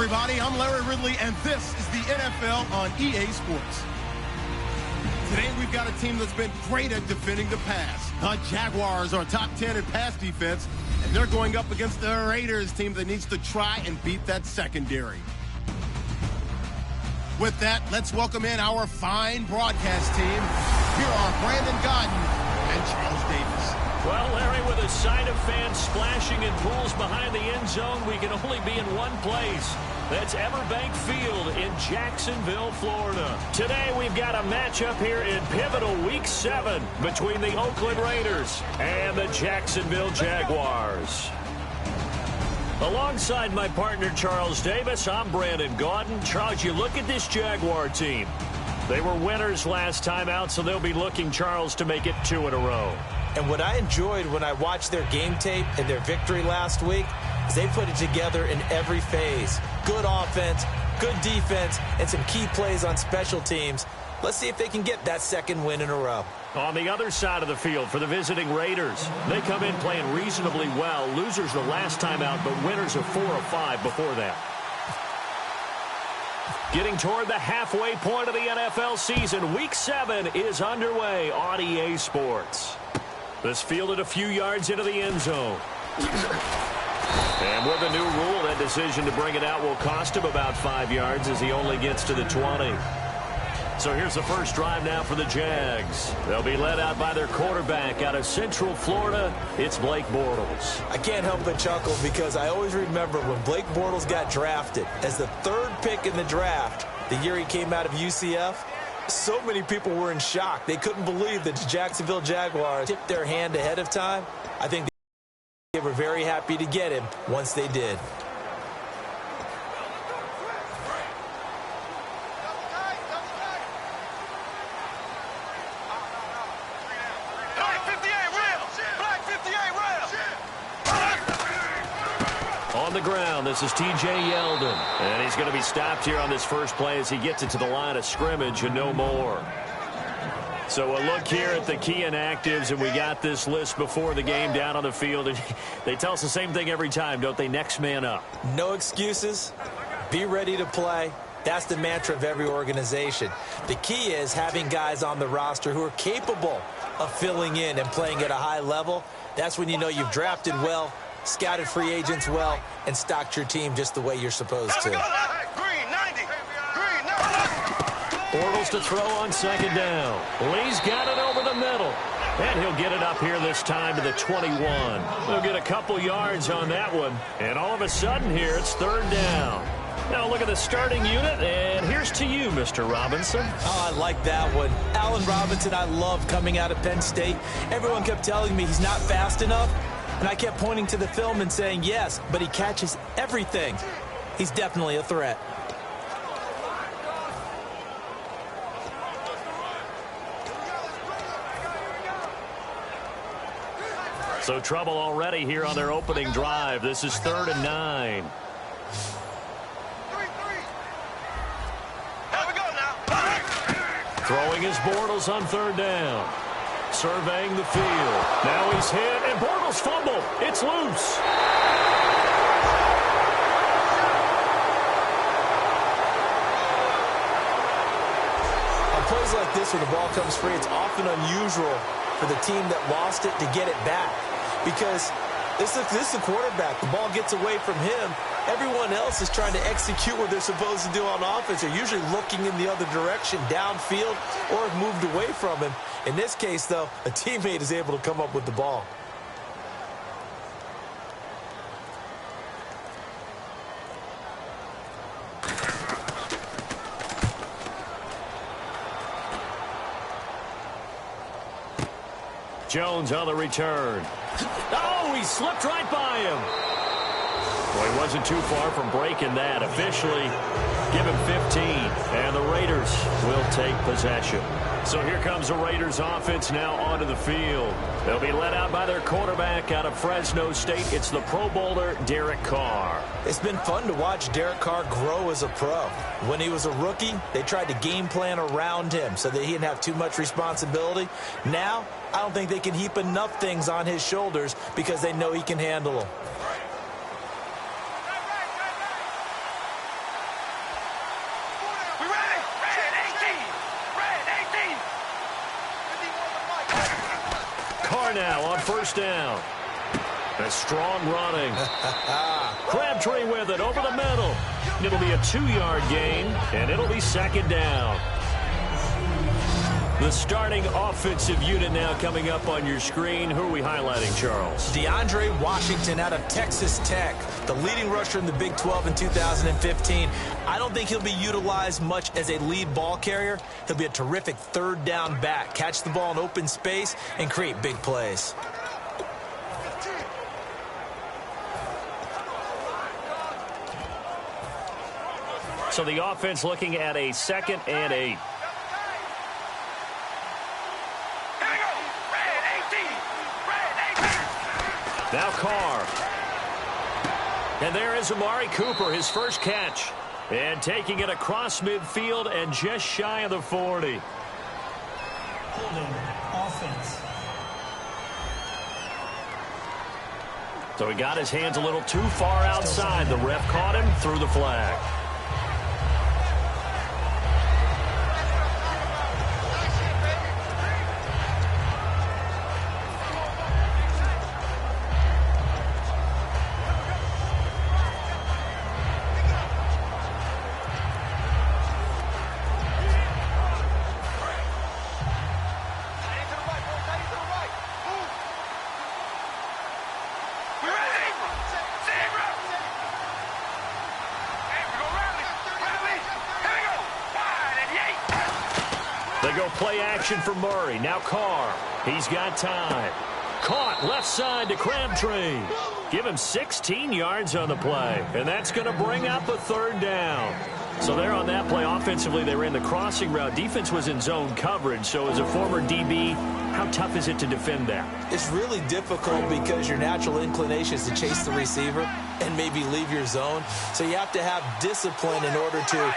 everybody, I'm Larry Ridley, and this is the NFL on EA Sports. Today, we've got a team that's been great at defending the pass. The Jaguars are top 10 in pass defense, and they're going up against the Raiders team that needs to try and beat that secondary. With that, let's welcome in our fine broadcast team. Here are Brandon Godden and Charles Davis. Well, Larry, with a sign of fans splashing in pools behind the end zone, we can only be in one place. That's Everbank Field in Jacksonville, Florida. Today, we've got a matchup here in pivotal Week 7 between the Oakland Raiders and the Jacksonville Jaguars. Alongside my partner, Charles Davis, I'm Brandon Gaudin. Charles, you look at this Jaguar team. They were winners last time out, so they'll be looking, Charles, to make it 2 in a row. And what I enjoyed when I watched their game tape and their victory last week is they put it together in every phase. Good offense, good defense, and some key plays on special teams. Let's see if they can get that second win in a row. On the other side of the field for the visiting Raiders, they come in playing reasonably well. Losers the last time out, but winners of 4 of 5 before that. Getting toward the halfway point of the NFL season, Week 7 is underway on EA Sports. This fielded a few yards into the end zone. And with a new rule, that decision to bring it out will cost him about 5 yards as he only gets to the 20. So here's the first drive now for the Jags. They'll be led out by their quarterback out of Central Florida. It's Blake Bortles. I can't help but chuckle because I always remember when Blake Bortles got drafted as the 3rd pick in the draft, the year he came out of UCF. So many people were in shock. They couldn't believe that the Jacksonville Jaguars tipped their hand ahead of time. I think they were very happy to get him once they did. On the ground, this is T.J. Yeldon. And he's going to be stopped here on this first play as he gets it to the line of scrimmage and no more. So a look here at the key inactives, and we got this list before the game down on the field. And they tell us the same thing every time, don't they? Next man up. No excuses. Be ready to play. That's the mantra of every organization. The key is having guys on the roster who are capable of filling in and playing at a high level. That's when you know you've drafted well, scouted free agents well, and stocked your team just the way you're supposed to. Bortles to throw on second down. Lee's got it over the middle. And he'll get it up here this time to the 21. He'll get a couple yards on that one. And all of a sudden here, it's 3rd down. Now look at the starting unit, and here's to you, Mr. Robinson. Oh, I like that one. Allen Robinson, I love coming out of Penn State. Everyone kept telling me he's not fast enough. And I kept pointing to the film and saying, yes, but he catches everything. He's definitely a threat. So trouble already here on their opening drive. This is 3rd and 9. Throwing his Bortles on 3rd down. Surveying the field. Now he's hit, and Bortles fumble. It's loose. On plays like this where the ball comes free, it's often unusual for the team that lost it to get it back. Because this is the quarterback. The ball gets away from him. Everyone else is trying to execute what they're supposed to do on offense. They're usually looking in the other direction, downfield, or have moved away from him. In this case, though, a teammate is able to come up with the ball. Jones on the return. Oh, he slipped right by him. Well, he wasn't too far from breaking that. Officially, give him 15, and the Raiders will take possession. So here comes the Raiders offense now onto the field. They'll be led out by their quarterback out of Fresno State. It's the Pro Bowler, Derek Carr. It's been fun to watch Derek Carr grow as a pro. When he was a rookie, they tried to game plan around him so that he didn't have too much responsibility. Now, I don't think they can heap enough things on his shoulders because they know he can handle them. score now on first down. A strong running. Crabtree with it over the middle. It'll be a 2-yard gain, and it'll be second down. The starting offensive unit now coming up on your screen. Who are we highlighting, Charles? DeAndre Washington out of Texas Tech, the leading rusher in the Big 12 in 2015. I don't think he'll be utilized much as a lead ball carrier. He'll be a terrific third down back. Catch the ball in open space and create big plays. So the offense looking at a 2nd and 8. Now Carr. And there is Amari Cooper, his first catch. And taking it across midfield and just shy of the 40. Holding offense. So he got his hands a little too far outside. The ref caught him, threw the flag. They go play action for Murray. Now Carr. He's got time. Caught left side to Crabtree. Give him 16 yards on the play. And that's going to bring up a third down. So there on that play, offensively, they ran the crossing route. Defense was in zone coverage. So as a former DB, how tough is it to defend that? It's really difficult because your natural inclination is to chase the receiver and maybe leave your zone. So you have to have discipline in order to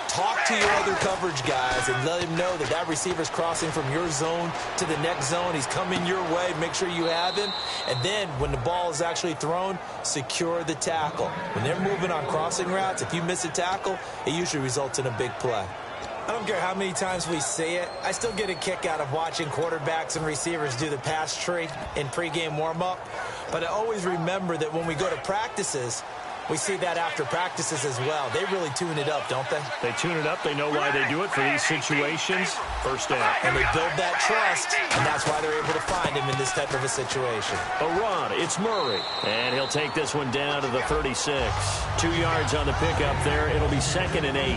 talk to your other coverage guys and let him know that that receiver's crossing from your zone to the next zone. He's coming your way. Make sure you have him. And then when the ball is actually thrown, secure the tackle. When they're moving on crossing routes, if you miss a tackle, it usually results in a big play. I don't care how many times we see it. I still get a kick out of watching quarterbacks and receivers do the pass tree in pregame warm-up. But I always remember that when we go to practices, we see that after practices as well. They really tune it up, don't they? They tune it up. They know why they do it for these situations. First down. And they build that trust, and that's why they're able to find him in this type of a situation. A run. It's Murray. And he'll take this one down to the 36. 2 yards on the pickup there. It'll be 2nd and 8.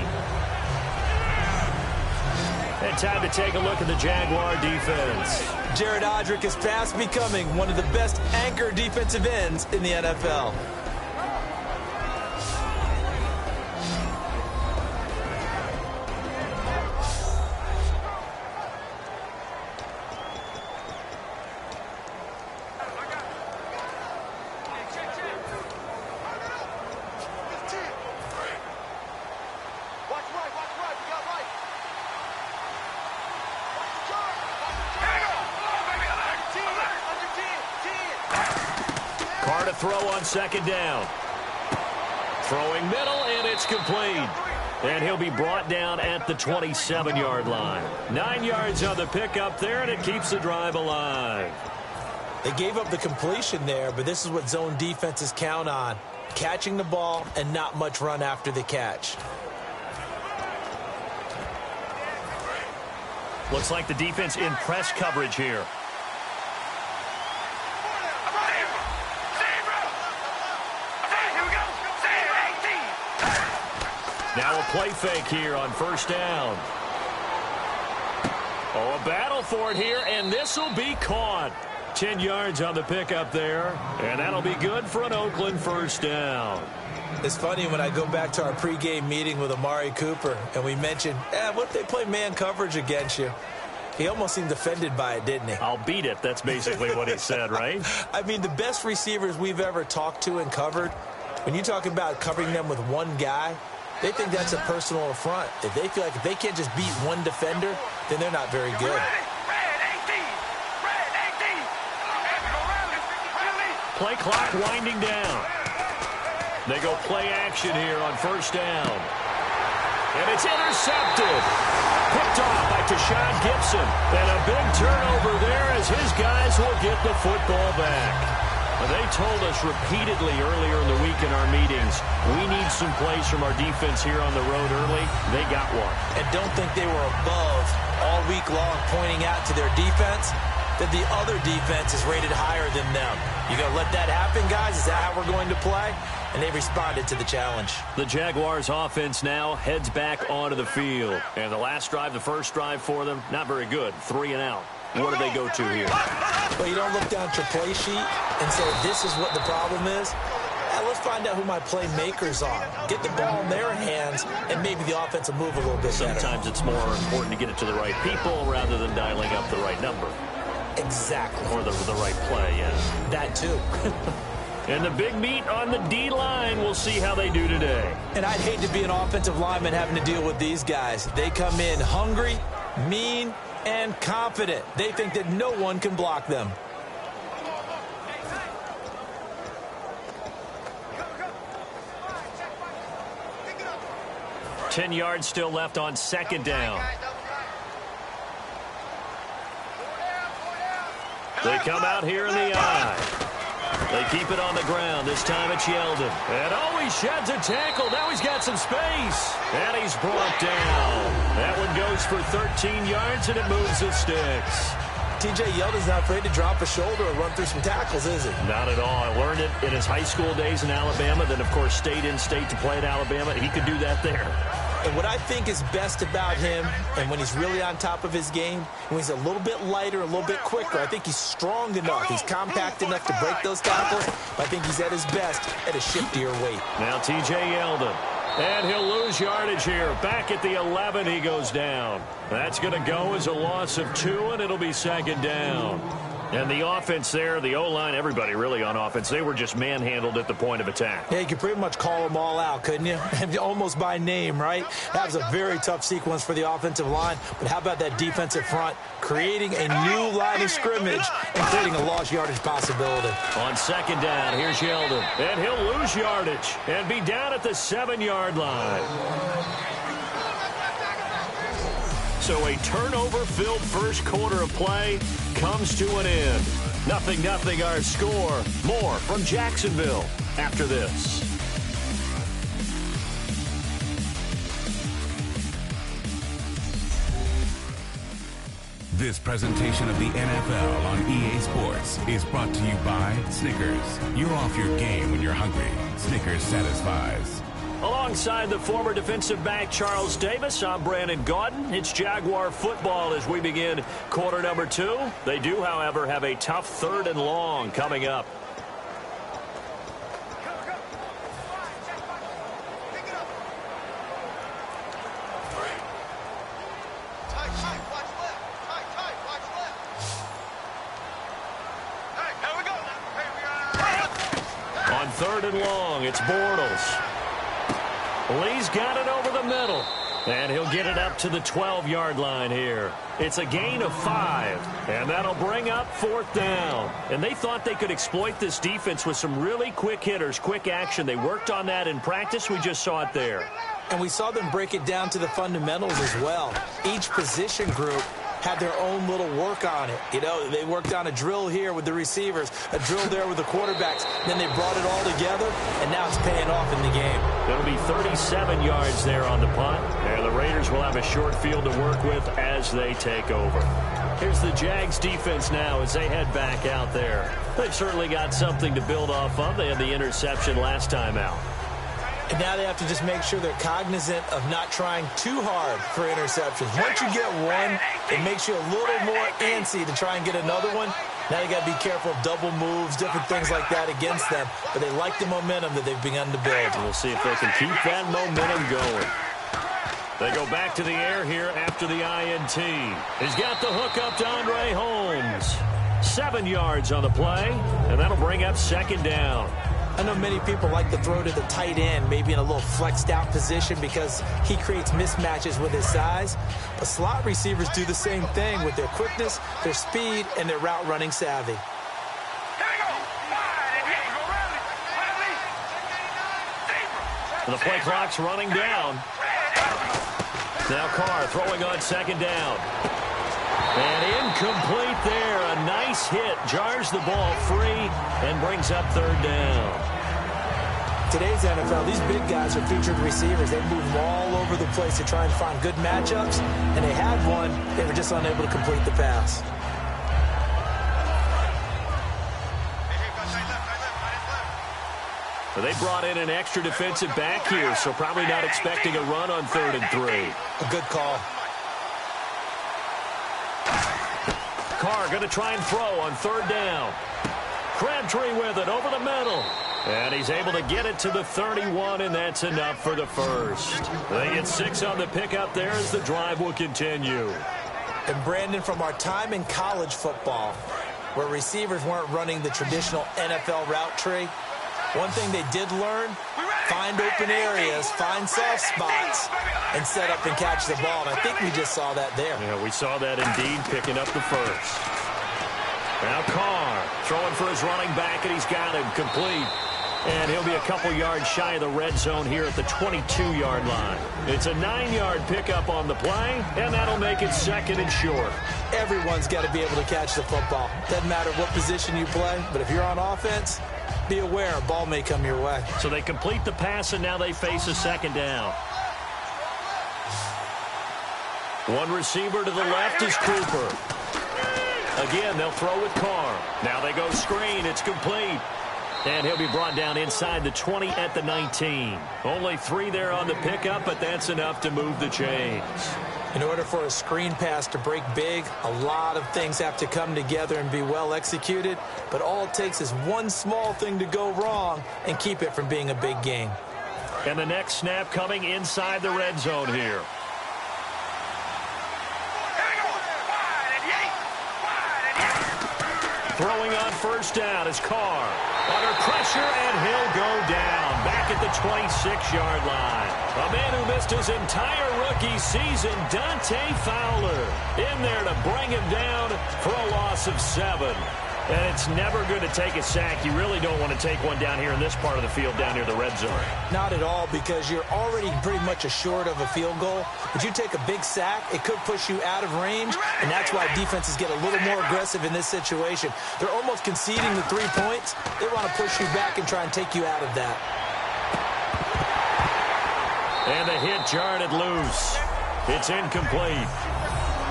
And time to take a look at the Jaguar defense. Jared Odrick is fast becoming one of the best anchor defensive ends in the NFL. Throw on 2nd down. Throwing middle, and it's complete. And he'll be brought down at the 27-yard line. 9 yards on the pickup there, and it keeps the drive alive. They gave up the completion there, but this is what zone defenses count on. Catching the ball and not much run after the catch. Looks like the defense in press coverage here. Now a play fake here on first down. Oh, a battle for it here, and this will be caught. 10 yards on the pickup there, and that'll be good for an Oakland first down. It's funny when I go back to our pregame meeting with Amari Cooper, and we mentioned, what if they play man coverage against you? He almost seemed offended by it, didn't he? I'll beat it. That's basically what he said, right? I mean, the best receivers we've ever talked to and covered, when you talk about covering them with one guy, they think that's a personal affront. If they feel like if they can't just beat one defender, then they're not very good. Play clock winding down. They go play action here on first down. and it's intercepted. Picked off by Tashawn Gibson. And a big turnover there as his guys will get the football back. They told us repeatedly earlier in the week in our meetings, we need some plays from our defense here on the road early. They got one. And don't think they were above all week long pointing out to their defense that the other defense is rated higher than them. You going to let that happen, guys? Is that how we're going to play? And they responded to the challenge. The Jaguars offense now heads back onto the field. And the last drive, the first drive for them, not very good. 3 and out. What do they go to here? Well, you don't look down at your play sheet and say, this is what the problem is. Let's find out who my playmakers are. Get the ball in their hands, and maybe the offense will move a little bit better. Sometimes it's more important to get it to the right people rather than dialing up the right number. Exactly. Or the right play, yeah. That too. And the big meat on the D-line, we'll see how they do today. And I'd hate to be an offensive lineman having to deal with these guys. They come in hungry, mean, and confident. They think that no one can block them. Ten yards still left on second down. They come out here in the eye. They keep it on the ground. This time it's Yeldon. And oh, he sheds a tackle. Now he's got some space. And he's brought down. That one goes for 13 yards, and it moves the sticks. T.J. Yeldon's not afraid to drop a shoulder or run through some tackles, is he? Not at all. I learned it in his high school days in Alabama. Then, of course, stayed in state to play at Alabama. He could do that there. And what I think is best about him, and when he's really on top of his game, when he's a little bit lighter, a little bit quicker, I think he's strong enough. He's compact enough to break those tackles. I think he's at his best at a shiftier weight. Now T.J. Yeldon. And he'll lose yardage here. Back at the 11, he goes down. That's going to go as a loss of 2, and it'll be second down. And the offense there, the O-line, everybody really on offense, they were just manhandled at the point of attack. Yeah, you could pretty much call them all out, couldn't you? Almost by name, right? That was a very tough sequence for the offensive line. But how about that defensive front creating a new line of scrimmage and creating a lost yardage possibility? On second down, here's Yeldon. And he'll lose yardage and be down at the 7-yard line. So a turnover-filled first quarter of play comes to an end. 0-0 our score. More from Jacksonville after this. This presentation of the NFL on EA Sports is brought to you by Snickers. You're off your game when you're hungry. Snickers satisfies. Alongside the former defensive back Charles Davis, I'm Brandon Gaudin. It's Jaguar football as we begin quarter number 2. They do, however, have a tough 3rd and long coming up. On 3rd and long, it's Bortles. Lee's got it over the middle, and he'll get it up to the 12-yard line here. It's a gain of 5, and that'll bring up 4th down. And they thought they could exploit this defense with some really quick hitters, quick action. They worked on that in practice. We just saw it there. And we saw them break it down to the fundamentals as well. Each position group had their own little work on it. You know, they worked on a drill here with the receivers, a drill there with the quarterbacks. Then they brought it all together, and now it's paying off in the game. It'll be 37 yards there on the punt, and the Raiders will have a short field to work with as they take over. Here's the Jags defense now as they head back out there. They've certainly got something to build off of. They had the interception last time out. And now they have to just make sure they're cognizant of not trying too hard for interceptions. Once you get one, it makes you a little more antsy to try and get another one. Now you got to be careful of double moves, different things like that against them. But they like the momentum that they've begun to build. We'll see if they can keep that momentum going. They go back to the air here after the INT. He's got the hook up to Andre Holmes. 7 yards on the play, and that'll bring up 2nd down. I know many people like to throw to the tight end, maybe in a little flexed out position because he creates mismatches with his size. But slot receivers do the same thing with their quickness, their speed, and their route running savvy. The play clock's running down. Now Carr throwing on second down. And incomplete there. A nice hit. Jars the ball free and brings up third down. Today's NFL, these big guys are featured receivers. They move all over the place to try and find good matchups, and they had one. They were just unable to complete the pass. Well, they brought in an extra defensive back here, so probably not expecting a run on 3rd and 3. A good call. Carr going to try and throw on 3rd down. Crabtree with it over the middle. And he's able to get it to the 31, and that's enough for the first. They get 6 on the pickup there as the drive will continue. And Brandon, from our time in college football, where receivers weren't running the traditional NFL route tree, one thing they did learn, find open areas, find soft spots, and set up and catch the ball. And I think we just saw that there. Yeah, we saw that indeed, picking up the first. Now Carr throwing for his running back, and he's got him complete. And he'll be a couple yards shy of the red zone here at the 22-yard line. It's a 9-yard pickup on the play, and that'll make it 2nd and short. Everyone's got to be able to catch the football. Doesn't matter what position you play, but if you're on offense, be aware a ball may come your way. So they complete the pass, and now they face a 2nd down. One receiver to the left is Cooper. Again, they'll throw with Carr. Now they go screen. It's complete. And he'll be brought down inside the 20 at the 19. Only 3 there on the pickup, but that's enough to move the chains. In order for a screen pass to break big, a lot of things have to come together and be well executed. But all it takes is one small thing to go wrong and keep it from being a big game. And the next snap coming inside the red zone here. Throwing on 1st down is Carr. Under pressure, and he'll go down. Back at the 26-yard line. A man who missed his entire rookie season, Dante Fowler, in there to bring him down for a loss of 7. And it's never going to take a sack. You really don't want to take one down here in this part of the field, down near the red zone. Not at all, because you're already pretty much assured of a field goal. But you take a big sack, it could push you out of range, and that's why defenses get a little more aggressive in this situation. They're almost conceding the 3 points. They want to push you back and try and take you out of that. And the hit jarred it loose. It's incomplete.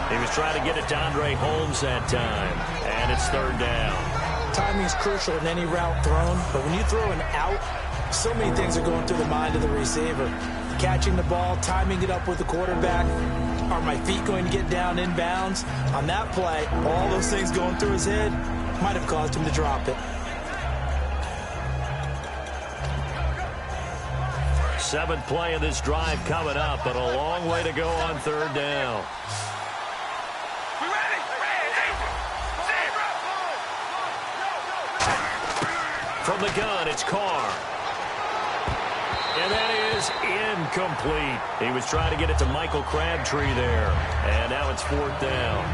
He was trying to get it to Andre Holmes that time, and it's 3rd down. Timing is crucial in any route thrown, but when you throw an out, so many things are going through the mind of the receiver. Catching the ball, timing it up with the quarterback. Are my feet going to get down in bounds? On that play, all those things going through his head might have caused him to drop it. 7th play of this drive coming up, but a long way to go on 3rd down. From the gun, it's Carr. And that is incomplete. He was trying to get it to Michael Crabtree there. And now it's 4th down.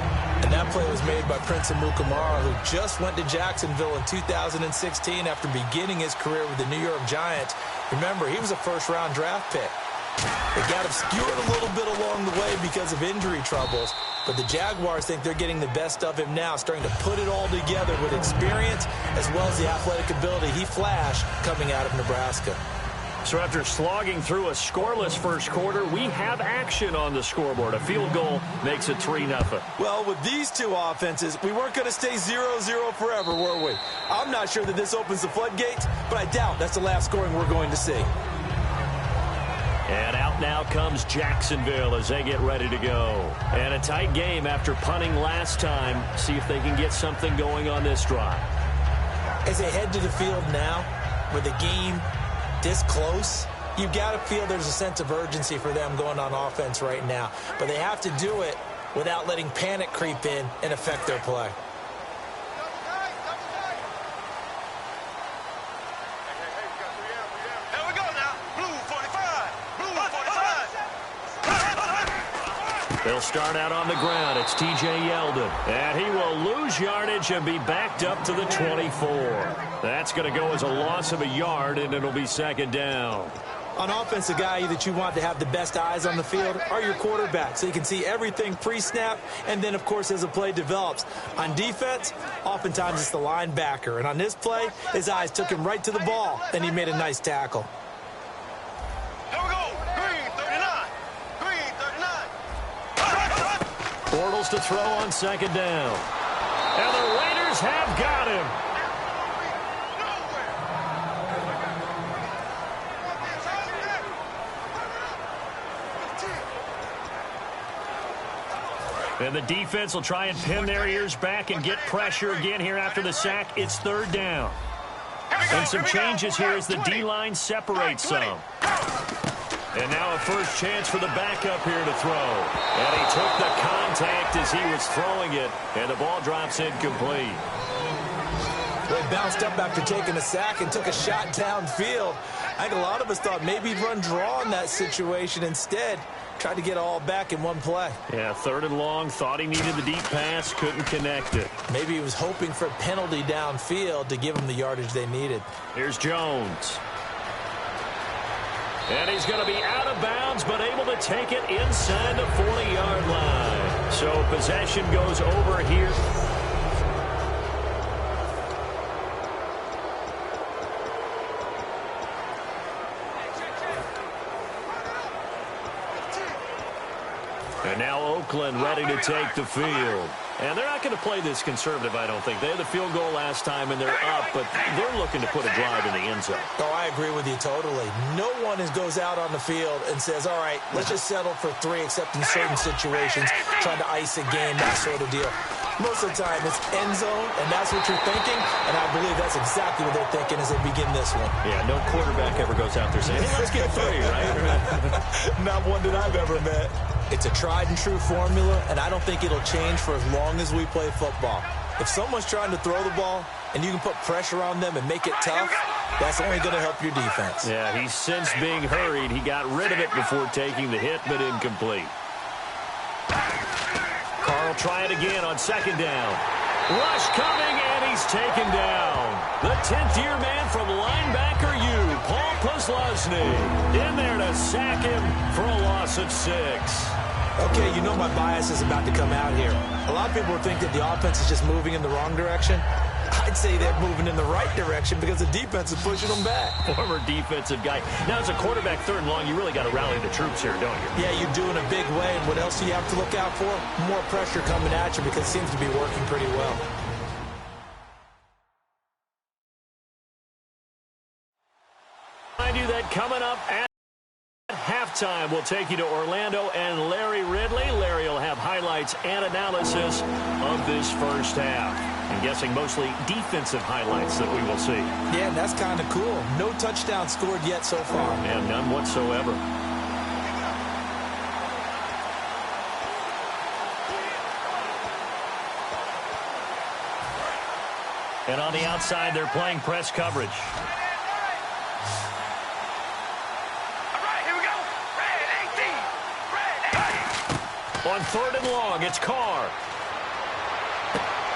And that play was made by Prince Amukamara, who just went to Jacksonville in 2016 after beginning his career with the New York Giants. Remember, he was a 1st-round draft pick. It got obscured a little bit along the way because of injury troubles. But the Jaguars think they're getting the best of him now, starting to put it all together with experience as well as the athletic ability he flashed coming out of Nebraska. So after slogging through a scoreless first quarter, we have action on the scoreboard. A field goal makes it 3-0. Well, with these two offenses, we weren't going to stay 0-0 forever, were we? I'm not sure that this opens the floodgates, but I doubt that's the last scoring we're going to see. And out now comes Jacksonville as they get ready to go. And a tight game after punting last time. See if they can get something going on this drive. As they head to the field now, with the game this close, you've got to feel there's a sense of urgency for them going on offense right now. But they have to do it without letting panic creep in and affect their play. They'll start out on the ground. It's T.J. Yeldon. And he will lose yardage and be backed up to the 24. That's going to go as a loss of a yard, and it'll be 2nd down. On offense, the guy that you want to have the best eyes on the field are your quarterbacks, so you can see everything pre-snap, and then, of course, as the play develops. On defense, oftentimes it's the linebacker, and on this play, his eyes took him right to the ball, and he made a nice tackle. Here we go. Green 39. Green 39. Bortles to throw on second down. And the Raiders have got him. And the defense will try and pin their ears back and get pressure again here after the sack. It's third down. And some changes here as the D-line separates some. And now a first chance for the backup here to throw. And he took the contact as he was throwing it. And the ball drops incomplete. Well, he bounced up after taking a sack and took a shot downfield. I think a lot of us thought maybe he'd run draw in that situation. Instead, tried to get it all back in one play. Yeah, third and long. Thought he needed the deep pass. Couldn't connect it. Maybe he was hoping for a penalty downfield to give him the yardage they needed. Here's Jones. And he's going to be out of bounds, but able to take it inside the 40-yard line. So possession goes over here. And now Oakland ready to take the field. And they're not going to play this conservative, I don't think. They had the field goal last time, and they're up, but they're looking to put a drive in the end zone. Oh, I agree with you totally. No one goes out on the field and says, all right, let's just settle for 3, except in certain situations, trying to ice a game, that sort of deal. Most of the time, it's end zone, and that's what you're thinking, and I believe that's exactly what they're thinking as they begin this one. Yeah, no quarterback ever goes out there saying, hey, let's get 3, right? Not one that I've ever met. It's a tried-and-true formula, and I don't think it'll change for as long as we play football. If someone's trying to throw the ball and you can put pressure on them and make it tough, that's only going to help your defense. Yeah, he's since being hurried. He got rid of it before taking the hit, but incomplete. Carl try it again on second down. Rush coming, and he's taken down. The 10th-year man from linebacker U, Paul Posluszny, in there to sack him for a loss of 6. Okay, you know my bias is about to come out here. A lot of people think that the offense is just moving in the wrong direction. I'd say they're moving in the right direction because the defense is pushing them back. Former defensive guy. Now, as a quarterback, third and long, you really got to rally the troops here, don't you? Yeah, you do in a big way. And what else do you have to look out for? More pressure coming at you because it seems to be working pretty well. Mind you that coming up at halftime, we'll take you to Orlando and Larry Ridley. Larry will have highlights and analysis of this first half. I'm guessing mostly defensive highlights that we will see. Yeah, and that's kind of cool. No touchdown scored yet so far. And none whatsoever. And on the outside, they're playing press coverage. On third and long, it's Carr.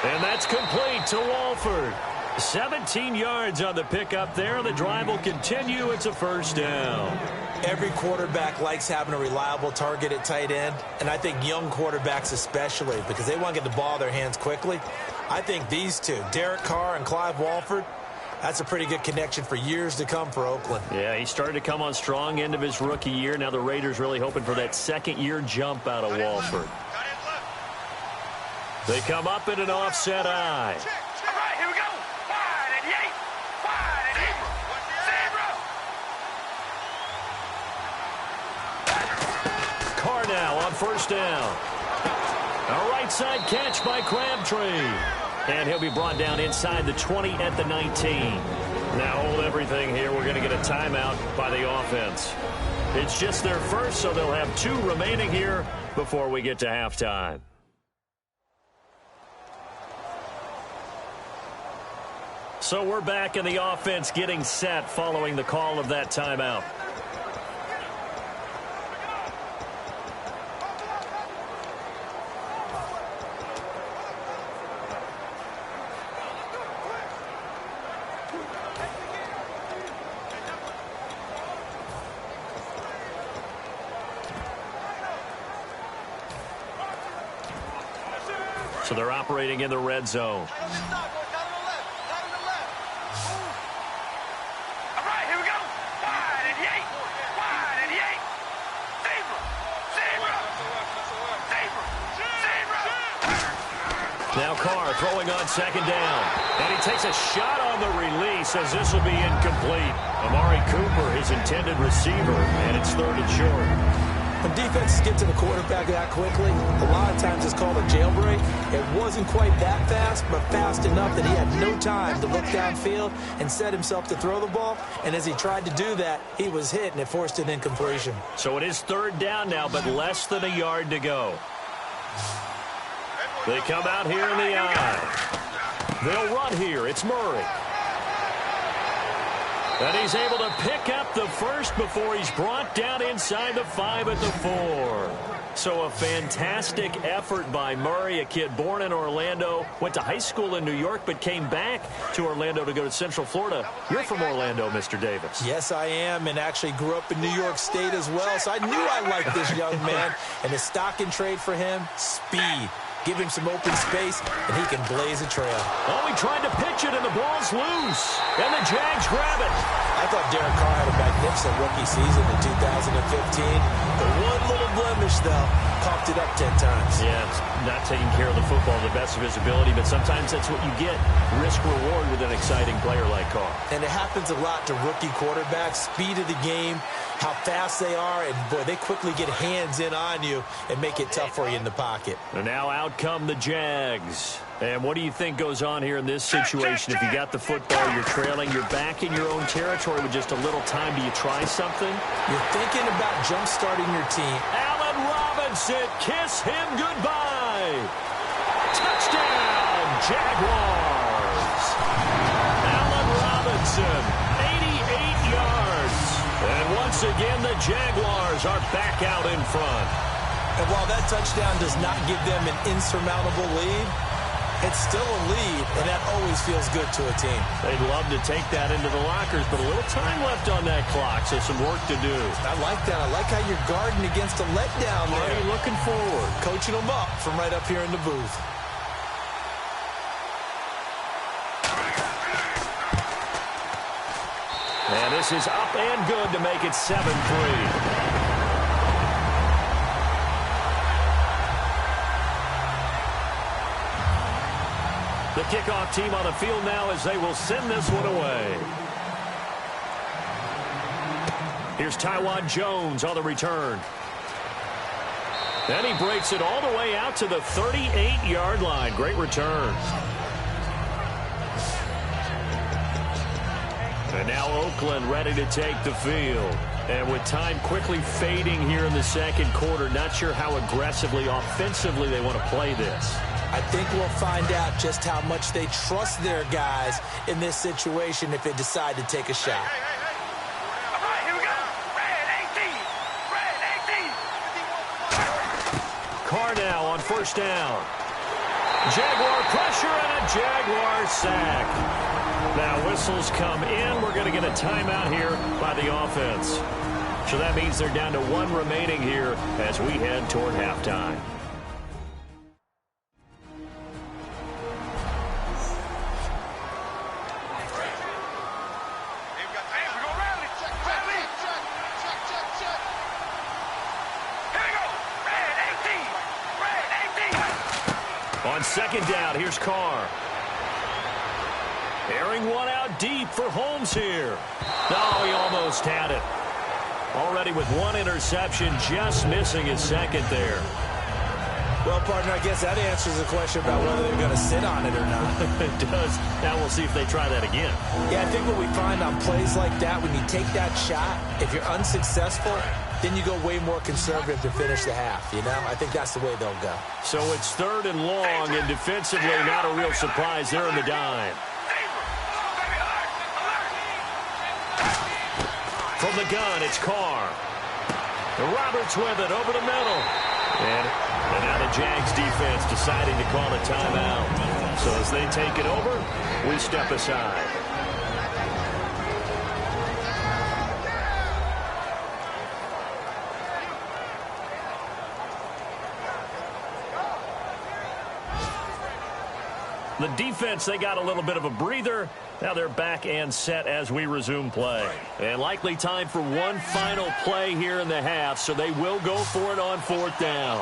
And that's complete to Walford. 17 yards on the pickup there. The drive will continue. It's a first down. Every quarterback likes having a reliable target at tight end, and I think young quarterbacks especially, because they want to get the ball in their hands quickly. I think these two, Derek Carr and Clive Walford, that's a pretty good connection for years to come for Oakland. Yeah, he started to come on strong end of his rookie year. Now the Raiders really hoping for that second-year jump out of Walford. They come up in an offset eye. All right, here we go. Wide and Yates. Wide and Yates. Zebra. Carr now on first down. A right side catch by Crabtree. And he'll be brought down inside the 20 at the 19. Now hold everything here. We're going to get a timeout by the offense. It's just their first, so they'll have 2 remaining here before we get to halftime. So we're back in the offense getting set following the call of that timeout. So they're operating in the red zone. Now Carr throwing on second down. And he takes a shot on the release as this will be incomplete. Amari Cooper, his intended receiver, and it's 3rd and short. When defenses get to the quarterback that quickly, a lot of times it's called a jailbreak. It wasn't quite that fast, but fast enough that he had no time to look downfield and set himself to throw the ball. And as he tried to do that, he was hit, and it forced an incompletion. So it is 3rd down now, but less than a yard to go. They come out here in the eye. They'll run here. It's Murray. And he's able to pick up the first before he's brought down inside the 5 at the 4. So a fantastic effort by Murray, a kid born in Orlando, went to high school in New York, but came back to Orlando to go to Central Florida. You're from Orlando, Mr. Davis. Yes, I am, and actually grew up in New York State as well, so I knew I liked this young man. And the stock and trade for him, speed. Give him some open space, and he can blaze a trail. Oh, he tried to pitch it, and the ball's loose. And the Jags grab it. I thought Derek Carr had a magnificent rookie season in 2015. The one little blemish, though, coughed it up 10 times. Yeah, it's not taking care of the football to the best of his ability, but sometimes that's what you get. Risk-reward with an exciting player like Carr. And it happens a lot to rookie quarterbacks. Speed of the game, how fast they are, and, boy, they quickly get hands in on you and make it tough for you in the pocket. And now out come the Jags. And what do you think goes on here in this situation? If you got the football, you're trailing, you're back in your own territory with just a little time. Do you try something? You're thinking about jump-starting your team. Allen Robinson, kiss him goodbye. Touchdown, Jaguars. Allen Robinson, 88 yards. And once again, the Jaguars are back out in front. And while that touchdown does not give them an insurmountable lead, it's still a lead, and that always feels good to a team. They'd love to take that into the lockers, but a little time left on that clock, so some work to do. I like that. I like how you're guarding against a letdown there. Already looking forward. Coaching them up from right up here in the booth. And this is up and good to make it 7-3. The kickoff team on the field now as they will send this one away. Here's Taiwan Jones on the return. Then he breaks it all the way out to the 38-yard line. Great return. And now Oakland ready to take the field. And with time quickly fading here in the second quarter, not sure how aggressively, offensively they want to play this. I think we'll find out just how much they trust their guys in this situation if they decide to take a shot. All right, here we go. Red 18. Carr now on first down. Jaguar pressure and a Jaguar sack. Now whistles come in. We're going to get a timeout here by the offense. So that means they're down to 1 remaining here as we head toward halftime. On second down, here's Carr. Airing one out deep for Holmes here. No, he almost had it. Already with 1 interception, just missing his second there. Well, partner, I guess that answers the question about whether they're going to sit on it or not. It does. Now we'll see if they try that again. Yeah, I think what we find on plays like that, when you take that shot, if you're unsuccessful, then you go way more conservative to finish the half, you know? I think that's the way they'll go. So it's 3rd and long, and defensively not a real surprise there in the dime. From the gun, it's Carr. Roberts with it over the middle. And now the Jags defense deciding to call a timeout. So as they take it over, we step aside. The defense, they got a little bit of a breather. Now they're back and set as we resume play. And likely time for one final play here in the half, so they will go for it on 4th down.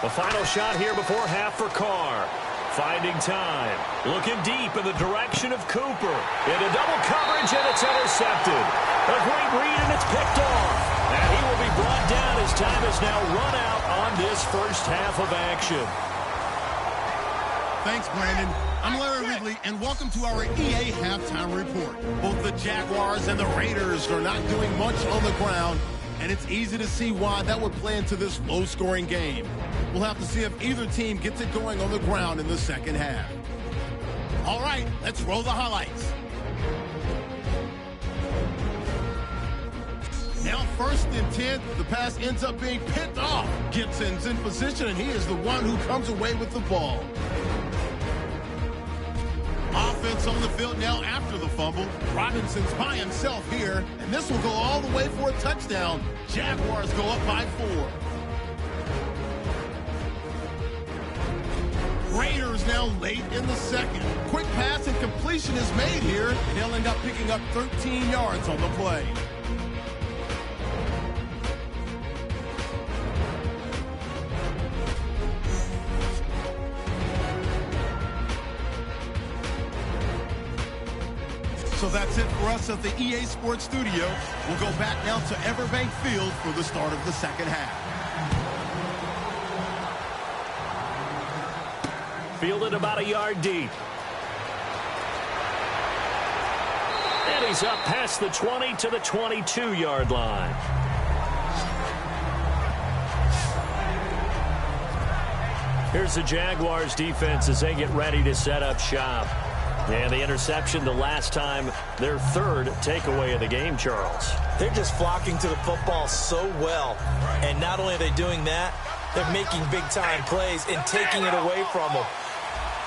The final shot here before half for Carr. Finding time. Looking deep in the direction of Cooper. Into double coverage, and it's intercepted. A great read, and it's picked off. And he will be brought down as time is now run out on this first half of action. Thanks, Brandon. I'm Larry Ridley, and welcome to our EA Halftime Report. Both the Jaguars and the Raiders are not doing much on the ground, and it's easy to see why that would play into this low-scoring game. We'll have to see if either team gets it going on the ground in the second half. All right, let's roll the highlights. Now 1st and 10, the pass ends up being picked off. Gibson's in position, and he is the one who comes away with the ball. Offense on the field now after the fumble. Robinson's by himself here, and this will go all the way for a touchdown. Jaguars go up by 4. Raiders now late in the second. Quick pass and completion is made here, and they'll end up picking up 13 yards on the play. So that's it for us at the EA Sports Studio. We'll go back now to Everbank Field for the start of the second half. Fielded about a yard deep. And he's up past the 20 to the 22-yard line. Here's the Jaguars defense as they get ready to set up shop. And the interception the last time, their 3rd takeaway of the game, Charles. They're just flocking to the football so well. And not only are they doing that, they're making big-time plays and taking it away from them.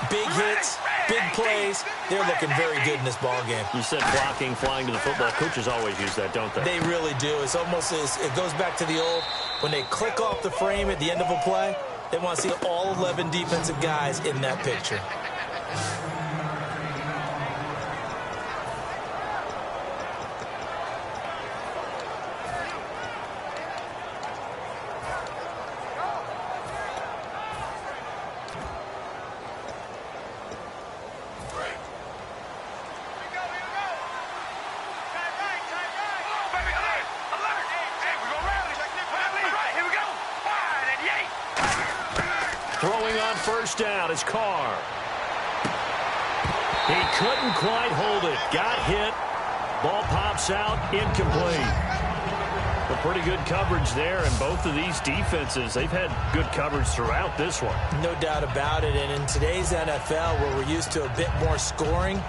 Big hits, big plays. They're looking very good in this ball game. You said flocking, flying to the football. Coaches always use that, don't they? They really do. It's almost as it goes back to the old, when they click off the frame at the end of a play, they want to see all 11 defensive guys in that picture. Throwing on 1st down is Carr. He couldn't quite hold it. Got hit. Ball pops out. Incomplete. But pretty good coverage there, and both of these defenses, they've had good coverage throughout this one. No doubt about it, and in today's NFL, where we're used to a bit more scoring,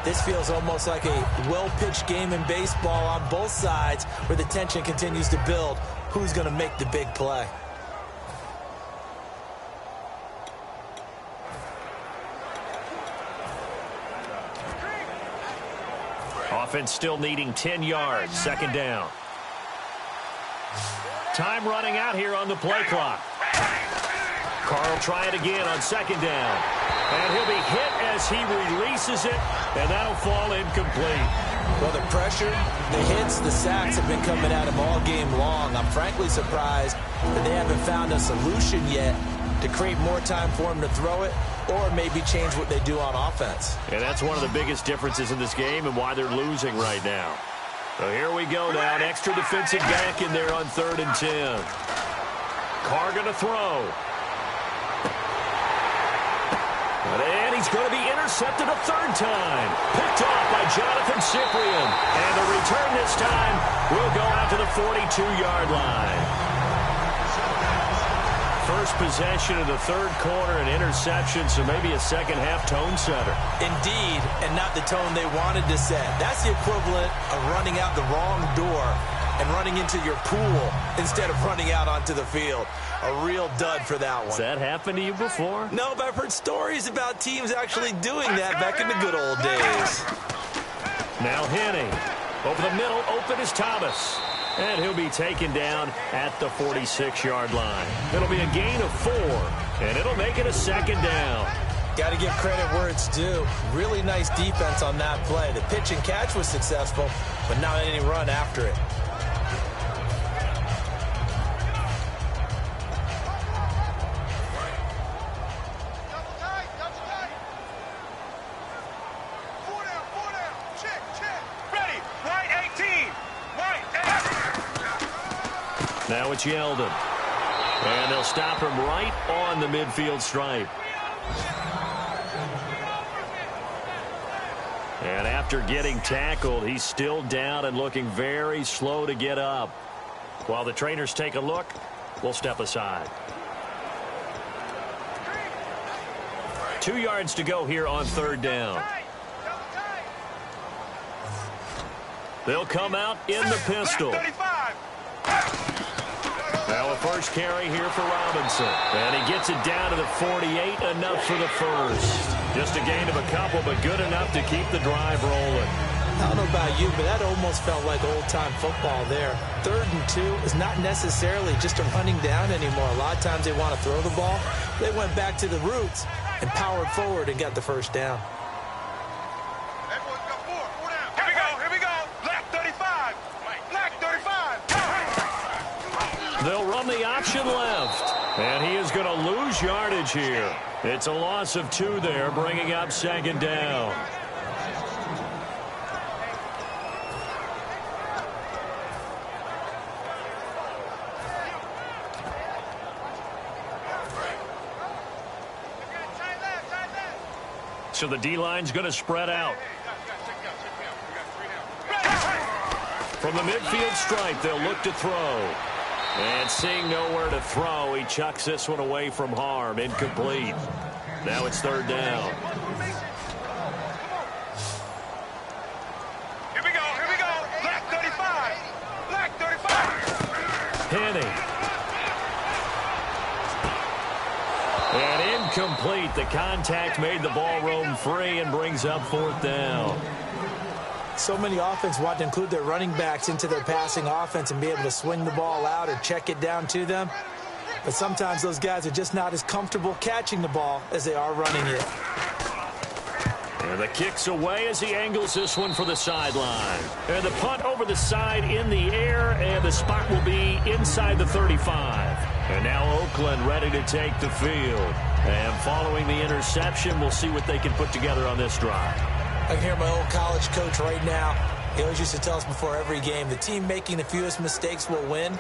this feels almost like a well-pitched game in baseball on both sides, where the tension continues to build. Who's going to make the big play? Offense still needing 10 yards. 2nd down. Time running out here on the play clock. Carr will try it again on 2nd down. And he'll be hit as he releases it, and that'll fall incomplete. Well, the pressure, the hits, the sacks have been coming at him all game long. I'm frankly surprised that they haven't found a solution yet to create more time for him to throw it, or maybe change what they do on offense. And that's one of the biggest differences in this game and why they're losing right now. So here we go now. An extra defensive back in there on 3rd and 10. Carr going to throw. And he's going to be intercepted a 3rd time. Picked off by Jonathan Cyprien. And the return this time will go out to the 42-yard line. First possession of the 3rd quarter, an interception, so maybe a second-half tone setter. Indeed, and not the tone they wanted to set. That's the equivalent of running out the wrong door and running into your pool instead of running out onto the field. A real dud for that one. Has that happened to you before? No, but I've heard stories about teams actually doing that back in the good old days. Now Henning. Over the middle, open is Thomas. And he'll be taken down at the 46-yard line. It'll be a gain of 4. And it'll make it a second down. Got to give credit where it's due. Really nice defense on that play. The pitch and catch was successful, but not any run after it. Now it's Yeldon. And they'll stop him right on the midfield stripe. And after getting tackled, he's still down and looking very slow to get up. While the trainers take a look, we'll step aside. 2 yards to go here on third down. They'll come out in the pistol. Now a first carry here for Robinson. And he gets it down to the 48, enough for the first. Just a gain of a couple, but good enough to keep the drive rolling. I don't know about you, but that almost felt like old-time football there. 3rd and 2 is not necessarily just a running down anymore. A lot of times they want to throw the ball. They went back to the roots and powered forward and got the first down. They'll run the option left. And he is going to lose yardage here. It's a loss of 2 there, bringing up second down. So the D-line's going to spread out. From the midfield stripe, they'll look to throw. And seeing nowhere to throw, he chucks this one away from harm. Incomplete. Now it's third down. Here we go. Black 35. Black 35. Penny. And incomplete. The contact made the ball roam free and brings up fourth down. So many offenses want to include their running backs into their passing offense and be able to swing the ball out or check it down to them. But sometimes those guys are just not as comfortable catching the ball as they are running it. And the kick's away as he angles this one for the sideline. And the punt over the side in the air, and the spot will be inside the 35. And now Oakland ready to take the field. And following the interception, we'll see what they can put together on this drive. I can hear my old college coach right now. He always used to tell us before every game, the team making the fewest mistakes will win.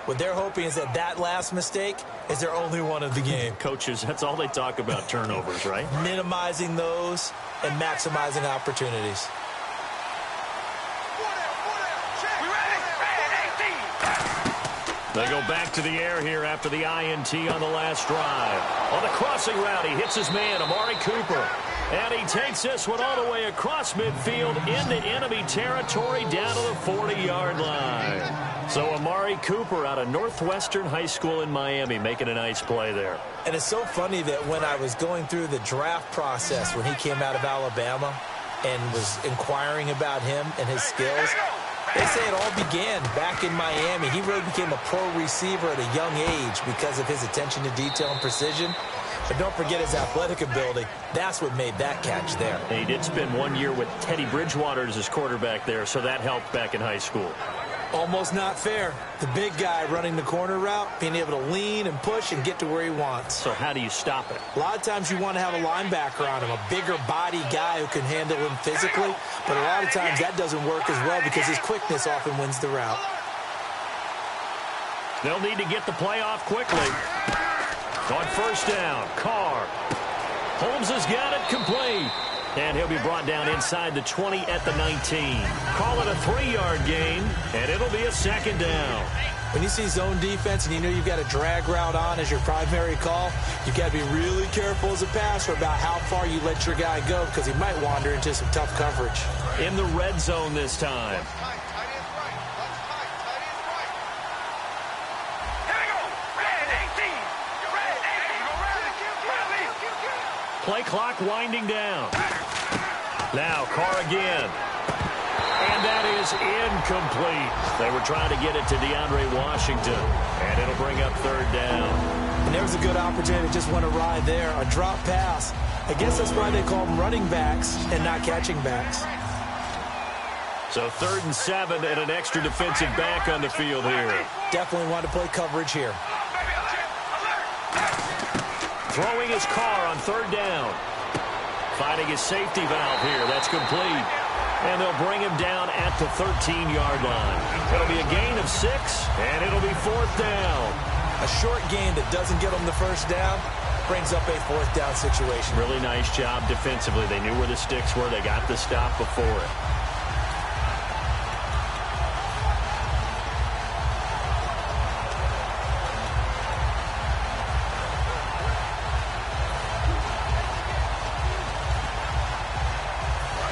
What they're hoping is that last mistake is their only one of the game. Coaches, that's all they talk about, turnovers, right? Minimizing those and maximizing opportunities. They go back to the air here after the INT on the last drive. On the crossing route, he hits his man, Amari Cooper. And he takes this one all the way across midfield into enemy territory down to the 40-yard line. So Amari Cooper out of Northwestern High School in Miami making a nice play there. And it's so funny that when I was going through the draft process when he came out of Alabama and was inquiring about him and his skills, they say it all began back in Miami. He really became a pro receiver at a young age because of his attention to detail and precision. But don't forget his athletic ability. That's what made that catch there. And he did spend 1 year with Teddy Bridgewater as his quarterback there, so that helped back in high school. Almost not fair. The big guy running the corner route, being able to lean and push and get to where he wants. So how do you stop it? A lot of times you want to have a linebacker on him, a bigger body guy who can handle him physically. But a lot of times that doesn't work as well because his quickness often wins the route. They'll need to get the play off quickly. On first down, Carr. Holmes has got it complete. And he'll be brought down inside the 20 at the 19. Call it a 3-yard gain, and it'll be a second down. When you see zone defense and you know you've got a drag route on as your primary call, you've got to be really careful as a passer about how far you let your guy go because he might wander into some tough coverage. In the red zone this time. Play clock winding down. Now Carr again. And that is incomplete. They were trying to get it to DeAndre Washington, and it'll bring up third down. And there was a good opportunity to just went awry there, a drop pass. I guess that's why they call them running backs and not catching backs. So 3rd and 7 and an extra defensive back on the field here. Definitely want to play coverage here. Throwing his car on 3rd down. Finding his safety valve here. That's complete. And they'll bring him down at the 13-yard line. It'll be a gain of 6, and it'll be 4th down. A short gain that doesn't get them the first down brings up a 4th down situation. Really nice job defensively. They knew where the sticks were. They got the stop before it.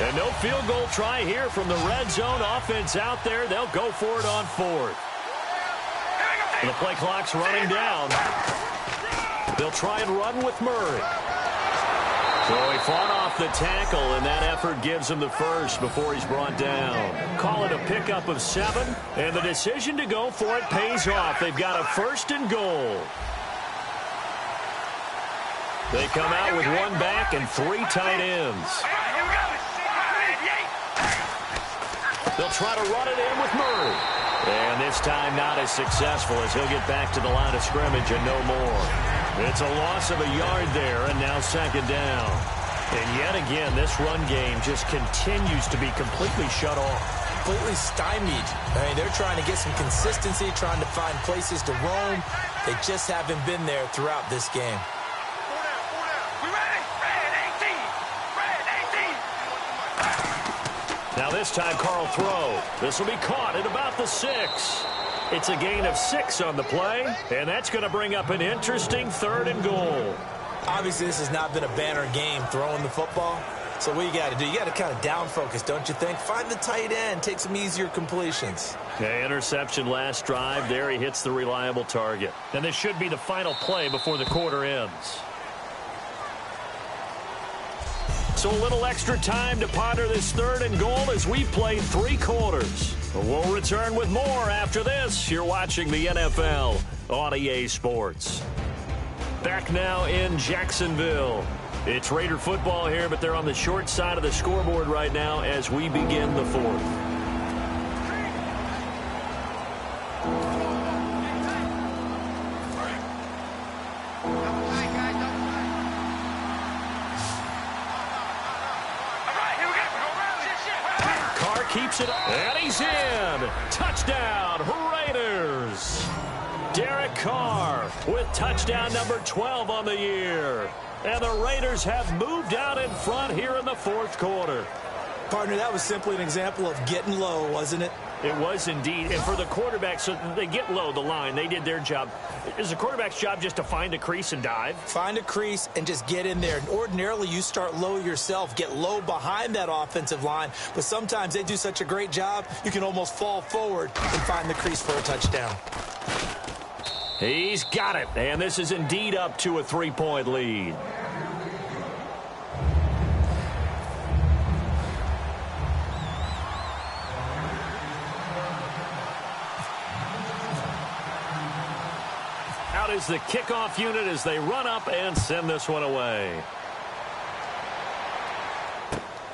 And no field goal try here from the red zone offense out there. They'll go for it on 4th. And the play clock's running down. They'll try and run with Murray. So he fought off the tackle, and that effort gives him the first before he's brought down. Call it a pickup of 7, and the decision to go for it pays off. They've got a 1st and goal. They come out with 1 back and 3 tight ends. They'll try to run it in with Murray. And this time not as successful as he'll get back to the line of scrimmage and no more. It's a loss of a yard there, and now 2nd down. And yet again, this run game just continues to be completely shut off. Completely stymied. I mean, they're trying to get some consistency, trying to find places to roam. They just haven't been there throughout this game. Now this time, Carl throw. This will be caught at about the 6. It's a gain of 6 on the play, and that's going to bring up an interesting 3rd and goal. Obviously, this has not been a banner game throwing the football. So what you got to do, you got to kind of down focus, don't you think? Find the tight end, take some easier completions. Okay, interception last drive. There he hits the reliable target. And this should be the final play before the quarter ends. So a little extra time to ponder this 3rd and goal as we play 3 quarters. We'll return with more after this. You're watching the NFL on EA Sports. Back now in Jacksonville. It's Raider football here, but they're on the short side of the scoreboard right now as we begin the 4th. Keeps it up, and he's in. Touchdown, Raiders. Derek Carr with touchdown number 12 on the year. And the Raiders have moved out in front here in the 4th quarter. Partner, that was simply an example of getting low, wasn't it? It was indeed. And for the quarterback, so they get low the line. They did their job. Is the quarterback's job just to find a crease and dive? Find a crease and just get in there. And ordinarily, you start low yourself, get low behind that offensive line. But sometimes they do such a great job, you can almost fall forward and find the crease for a touchdown. He's got it. And this is indeed up to a 3-point lead. Out is the kickoff unit as they run up and send this one away.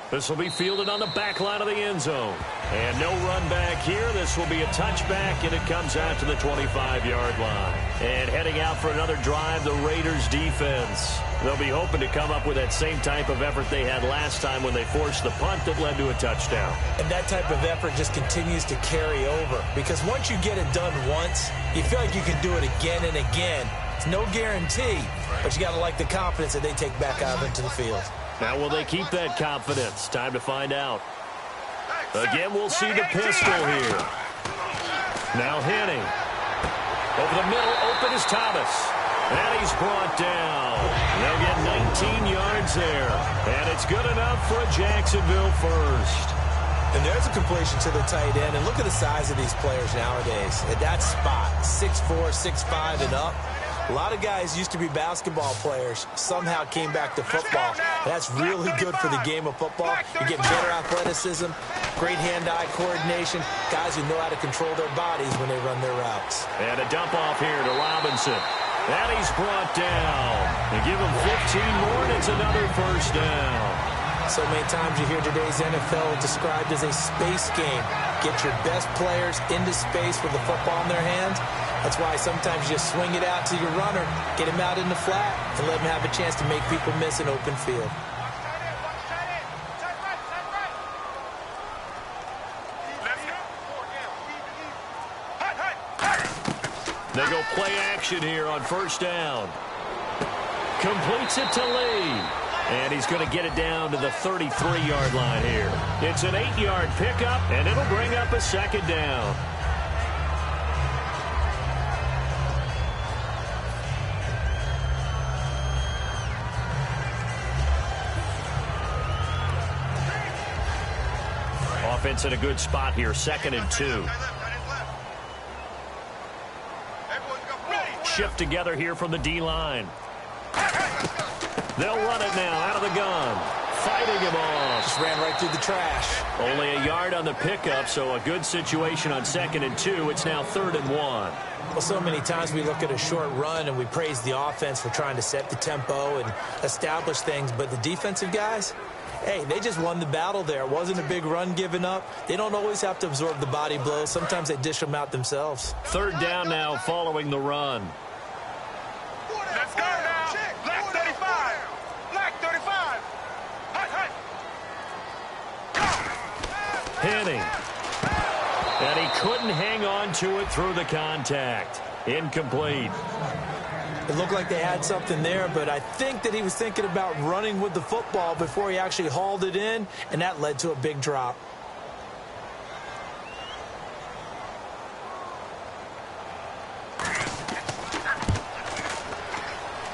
This will be fielded on the back line of the end zone. And no run back here. This will be a touchback, and it comes out to the 25-yard line. And heading out for another drive, the Raiders defense. They'll be hoping to come up with that same type of effort they had last time when they forced the punt that led to a touchdown. And that type of effort just continues to carry over. Because once you get it done once, you feel like you can do it again and again. It's no guarantee, but you got to like the confidence that they take back out into the field. Now, will they keep that confidence? Time to find out. Again, we'll see the pistol here. Now Henning. Over the middle, open is Thomas. And he's brought down. They'll get 19 yards there. And it's good enough for a Jacksonville first. And there's a completion to the tight end. And look at the size of these players nowadays. At that spot, 6'4", 6'5", and up. A lot of guys used to be basketball players, somehow came back to football. That's really good for the game of football. You get better athleticism, great hand-eye coordination, guys who know how to control their bodies when they run their routes. And a dump off here to Robinson. And he's brought down. They give him 15 more, and it's another first down. So many times you hear today's NFL described as a space game. Get your best players into space with the football in their hands. That's why sometimes you just swing it out to your runner, get him out in the flat, and let him have a chance to make people miss an open field. They go play action here on first down. Completes it to Lee. And he's going to get it down to the 33-yard line here. It's an 8-yard pickup, and it'll bring up a second down. Offense in a good spot here, 2nd and 2. Shift together here from the D-line. They'll run it now out of the gun. Fighting him off. Just ran right through the trash. Only a yard on the pickup, so a good situation on 2nd and 2. It's now 3rd and 1. Well, so many times we look at a short run and we praise the offense for trying to set the tempo and establish things, but the defensive guys, hey, they just won the battle there. It wasn't a big run given up. They don't always have to absorb the body blows. Sometimes they dish them out themselves. 3rd down now following the run. Let's go now. Black 35. Black 35. Henning. And he couldn't hang on to it through the contact. Incomplete. It looked like they had something there, but I think that he was thinking about running with the football before he actually hauled it in, and that led to a big drop.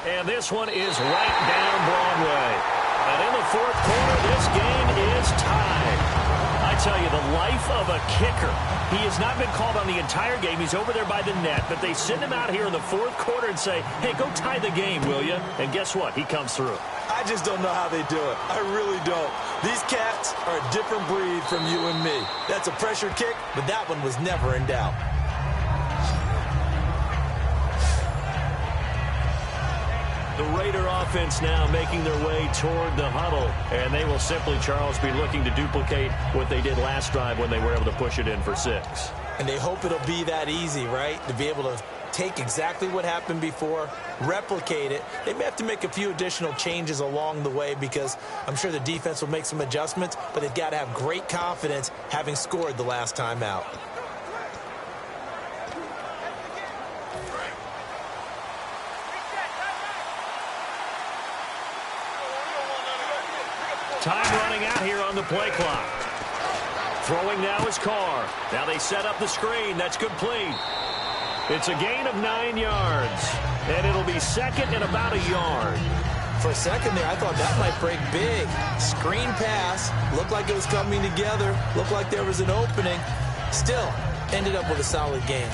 And this one is right down Broadway. And in the 4th quarter, this game is tied. I tell you, the life of a kicker. He has not been called on the entire game. He's over there by the net, but they send him out here in the 4th quarter and say, hey, go tie the game, will you? And guess what? He comes through. I just don't know how they do it. I really don't. These cats are a different breed from you and me. That's a pressure kick, but that one was never in doubt. The Raider offense now making their way toward the huddle. And they will simply, Charles, be looking to duplicate what they did last drive when they were able to push it in for 6. And they hope it'll be that easy, right? To be able to take exactly what happened before, replicate it. They may have to make a few additional changes along the way because I'm sure the defense will make some adjustments, but they've got to have great confidence having scored the last time out. Time running out here on the play clock. Throwing now is Carr. Now they set up the screen. That's complete. It's a gain of 9 yards. And it'll be 2nd and about a yard. For a second there, I thought that might break big. Screen pass. Looked like it was coming together. Looked like there was an opening. Still, ended up with a solid game.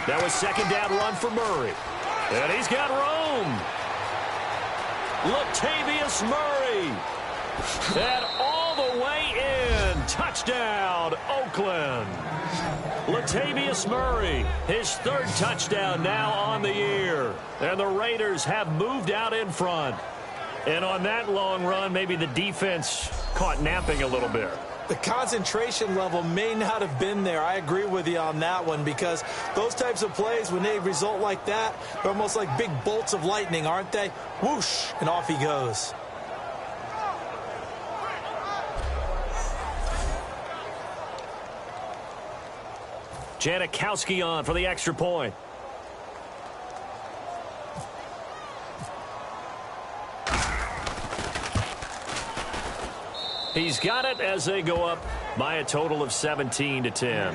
That was 2nd down run for Murray. And he's got room. Latavius Murray. And all the way in. Touchdown, Oakland. Latavius Murray, his 3rd touchdown now on the year. And the Raiders have moved out in front. And on that long run, maybe the defense caught napping a little bit. The concentration level may not have been there. I agree with you on that one because those types of plays, when they result like that, they're almost like big bolts of lightning, aren't they? Whoosh, and off he goes. Janikowski on for the extra point. He's got it as they go up by a total of 17-10.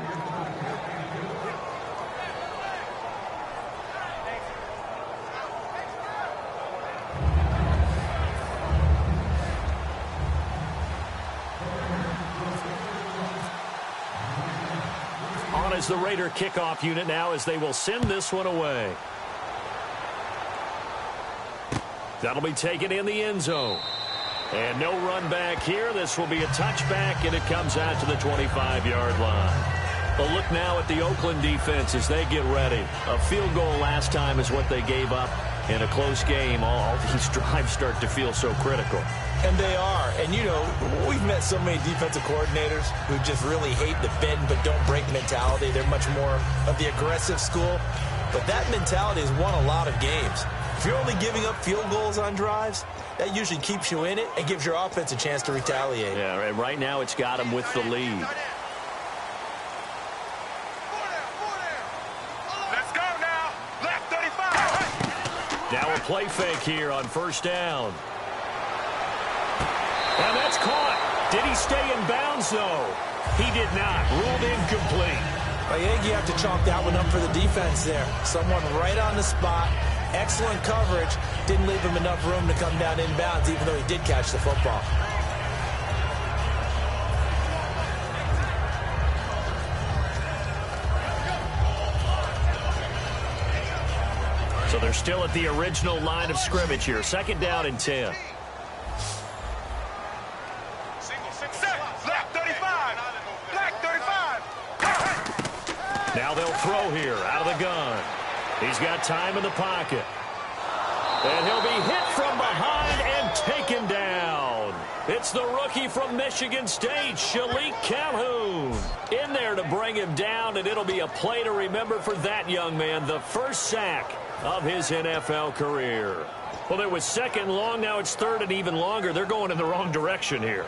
as the Raider kickoff unit now as they will send this one away. That'll be taken in the end zone. And no run back here. This will be a touchback, and it comes out to the 25-yard line. A look now at the Oakland defense as they get ready. A field goal last time is what they gave up in a close game. All these drives start to feel so critical. And they are. And, you know, we've met so many defensive coordinators who just really hate the bend but don't break mentality. They're much more of the aggressive school. But that mentality has won a lot of games. If you're only giving up field goals on drives, that usually keeps you in it and gives your offense a chance to retaliate. Yeah, and right now it's got them with the lead. Let's go now. Left 35. Now a play fake here on first down. And that's caught. Did he stay in bounds, though? He did not. Ruled incomplete. I think you have to chalk that one up for the defense there. Someone right on the spot. Excellent coverage. Didn't leave him enough room to come down inbounds, even though he did catch the football. So they're still at the original line of scrimmage here. Second down and 10. Left 35. Left 35. Now they'll throw here out of the gun. He's got time in the pocket. And he'll be hit from behind and taken down. It's the rookie from Michigan State, Shalik Calhoun. In there to bring him down, and it'll be a play to remember for that young man. The first sack of his NFL career. Well, it was second and long. Now it's third and even longer. They're going in the wrong direction here.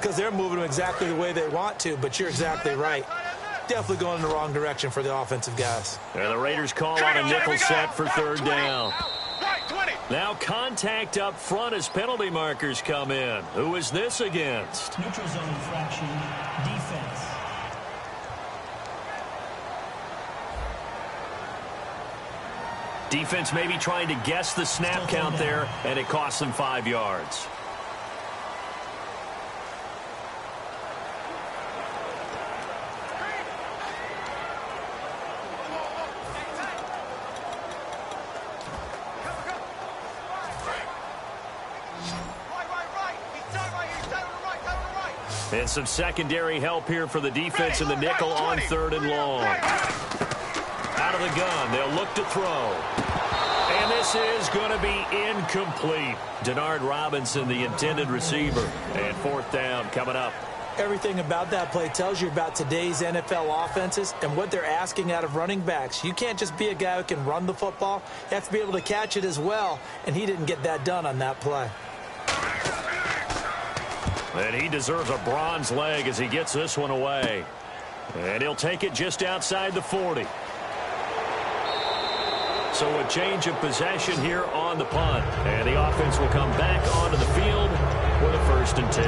Because they're moving exactly the way they want to, but you're exactly right. Definitely going in the wrong direction for the offensive guys. And the Raiders call on a nickel set for third down. Right 20. Now contact up front as penalty markers come in. Who is this against? Neutral zone infraction, defense. Defense maybe trying to guess the snap count there, and it costs them 5 yards. And some secondary help here for the defense in the nickel on third and long. Out of the gun, they'll look to throw. And this is going to be incomplete. Denard Robinson, the intended receiver. And fourth down coming up. Everything about that play tells you about today's NFL offenses and what they're asking out of running backs. You can't just be a guy who can run the football. You have to be able to catch it as well. And he didn't get that done on that play. And he deserves a bronze leg as he gets this one away. And he'll take it just outside the 40. So a change of possession here on the punt. And the offense will come back onto the field with a 1st and 10.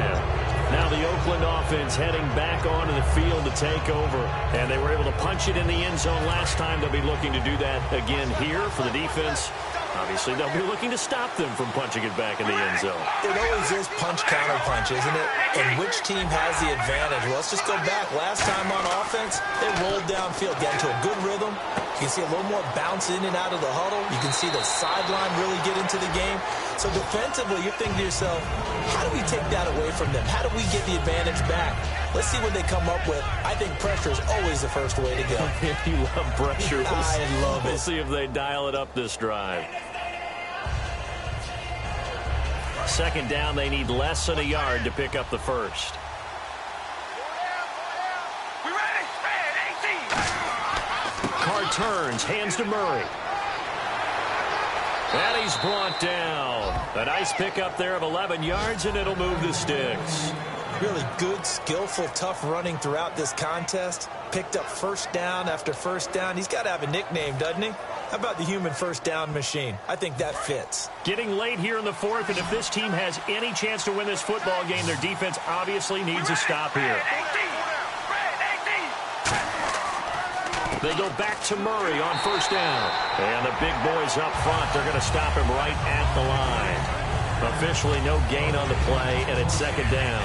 Now the Oakland offense heading back onto the field to take over. And they were able to punch it in the end zone last time. They'll be looking to do that again here for the defense. Obviously, they'll be looking to stop them from punching it back in the end zone. It always is punch-counter-punch, isn't it? And which team has the advantage? Well, let's just go back. Last time on offense, they rolled downfield, got into a good rhythm. You can see a little more bounce in and out of the huddle. You can see the sideline really get into the game. So defensively, you're thinking to yourself, how do we take that away from them? How do we get the advantage back? Let's see what they come up with. I think pressure is always the first way to go. You love pressure. I love it. We'll see if they dial it up this drive. Second down, they need less than a yard to pick up the first. We ready? 18. Carr turns, hands to Murray. And he's brought down. A nice pickup there of 11 yards, and it'll move the sticks. Really good, skillful, tough running throughout this contest. Picked up first down after first down. He's got to have a nickname, doesn't he? How about the human first down machine? I think that fits. Getting late here in the fourth, and if this team has any chance to win this football game, their defense obviously needs a stop here. 18. They go back to Murray on first down. And the big boys up front, they're going to stop him right at the line. Officially no gain on the play, and it's second down.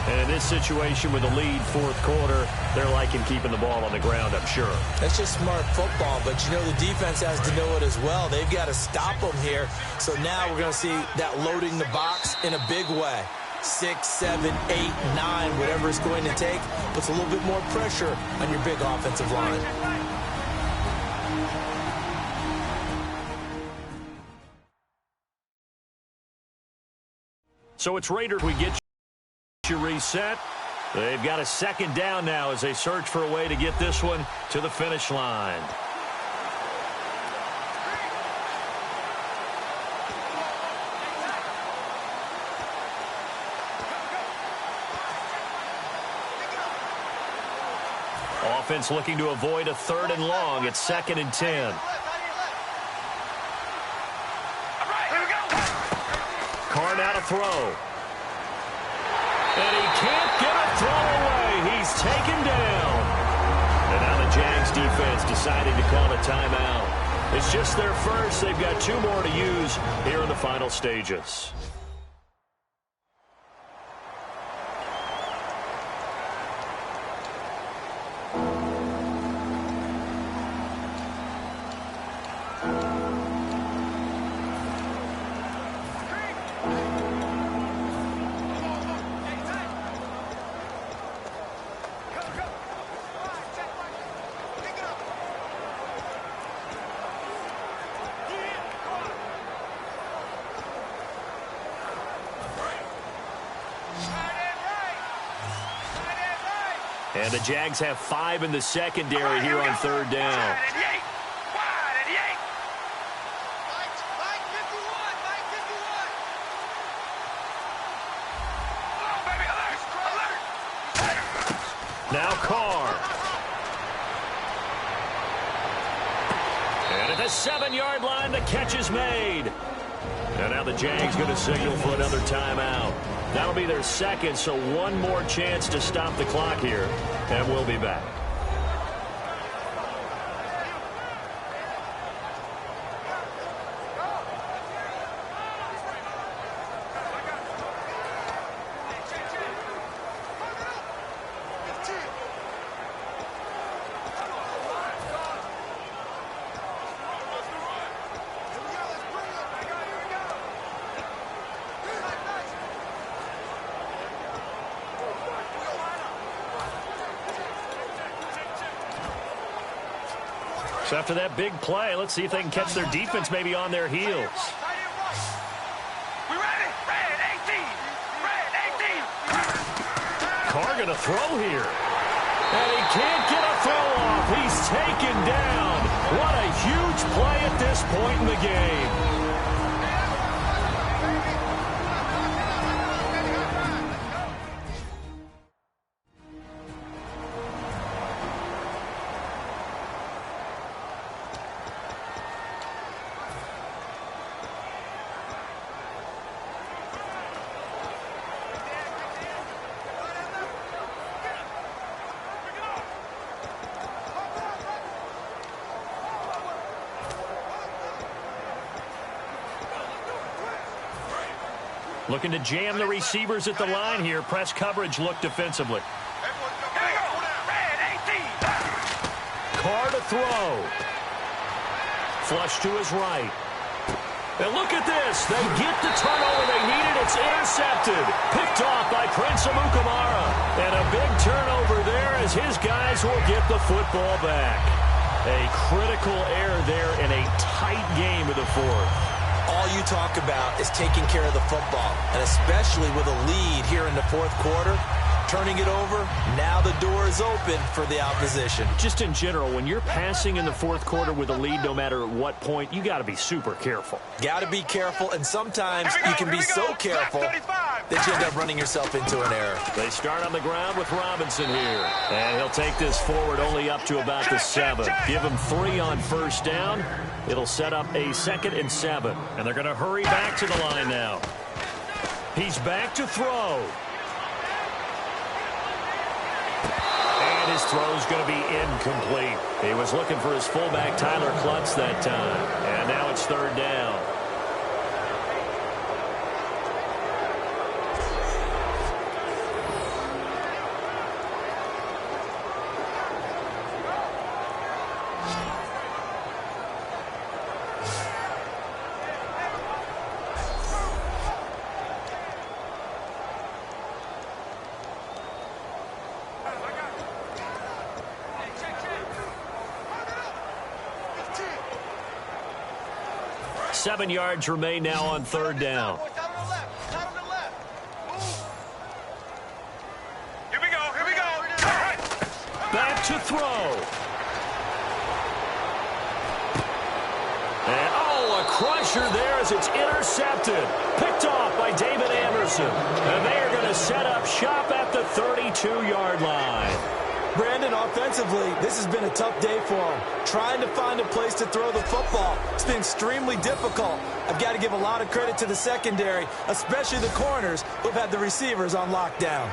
And in this situation with a lead fourth quarter, they're liking keeping the ball on the ground, I'm sure. That's just smart football, but you know the defense has to know it as well. They've got to stop them here. So now we're going to see that loading the box in a big way. 6, 7, 8, 9, whatever it's going to take, puts a little bit more pressure on your big offensive line. So it's Raiders. We get you reset. They've got a second down now as they search for a way to get this one to the finish line. Offense looking to avoid a 3rd and long. It's 2nd and 10. Carr now to throw. And he can't get a throw away. He's taken down. And now the Jags defense deciding to call a timeout. It's just their first. They've got 2 more to use here in the final stages. And the Jags have 5 in the secondary here on 3rd down. Now Carr. And at the 7-yard line, the catch is made. And now the Jags going to signal for another timeout. That'll be their second, so 1 more chance to stop the clock here. And we'll be back. So after that big play, let's see if they can catch their defense maybe on their heels. Carr going to throw here. And he can't get a throw off. He's taken down. What a huge play at this point in the game. Looking to jam the receivers at the line here. Press coverage look defensively. Carr to throw. Flush to his right. And look at this. They get the turnover they needed. It's intercepted. Picked off by Prince Amukamara. And a big turnover there as his guys will get the football back. A critical error there in a tight game of the fourth. All you talk about is taking care of the football, and especially with a lead here in the fourth quarter, turning it over, now the door is open for the opposition. Just in general, when you're passing in the fourth quarter with a lead, no matter at what point, you got to be super careful. Got to be careful, and sometimes you can be so careful that you end up running yourself into an error. They start on the ground with Robinson here, and he'll take this forward only up to about the 7. Give him 3 on first down. It'll set up a 2nd and 7, and they're going to hurry back to the line now. He's back to throw. And his throw's going to be incomplete. He was looking for his fullback, Tyler Klutz, that time. And now it's 3rd down. 7 yards remain now on third down. Here we go. Back to throw. And, a crusher there as it's intercepted. Picked off by David Anderson. And they are going to set up shop at the 32-yard line. Brandon, offensively, this has been a tough day for him. Trying to find a place to throw the football. It's been extremely difficult. I've got to give a lot of credit to the secondary, especially the corners who've had the receivers on lockdown.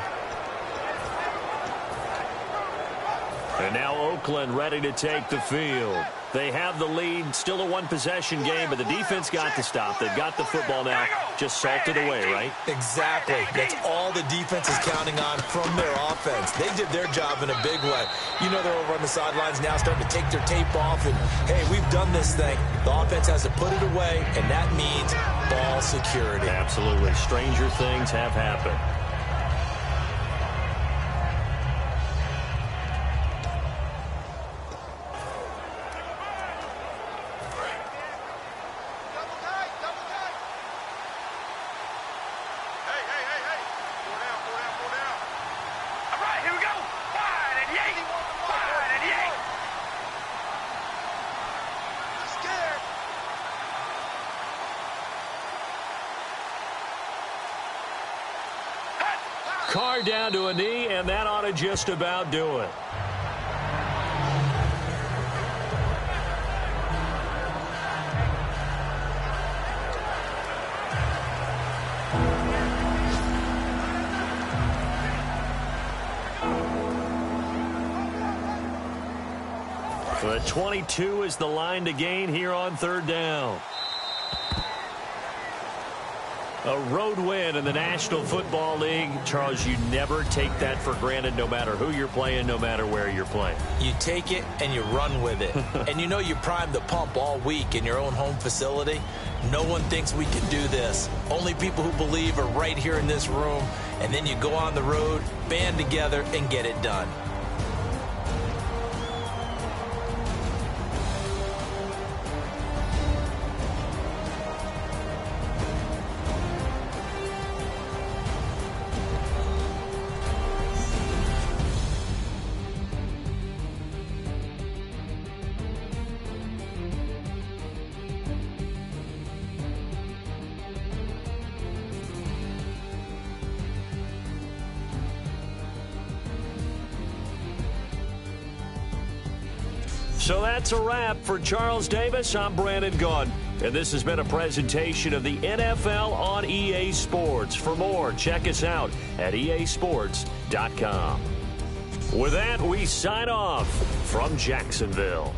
And now Oakland ready to take the field. They have the lead, still a one-possession game, but the defense got to stop. They've got the football now, just salted away, right? Exactly. That's all the defense is counting on from their offense. They did their job in a big way. You know they're over on the sidelines now starting to take their tape off, and, hey, we've done this thing. The offense has to put it away, and that means ball security. Absolutely. Stranger things have happened. Carr down to a knee, and that ought to just about do it. The 22 is the line to gain here on third down. A road win in the National Football League. Charles, you never take that for granted no matter who you're playing, no matter where you're playing. You take it and you run with it. And you know you primed the pump all week in your own home facility. No one thinks we can do this. Only people who believe are right here in this room. And then you go on the road, band together, and get it done. So that's a wrap for Charles Davis. I'm Brandon Gaudin, and this has been a presentation of the NFL on EA Sports. For more, check us out at easports.com. With that, we sign off from Jacksonville.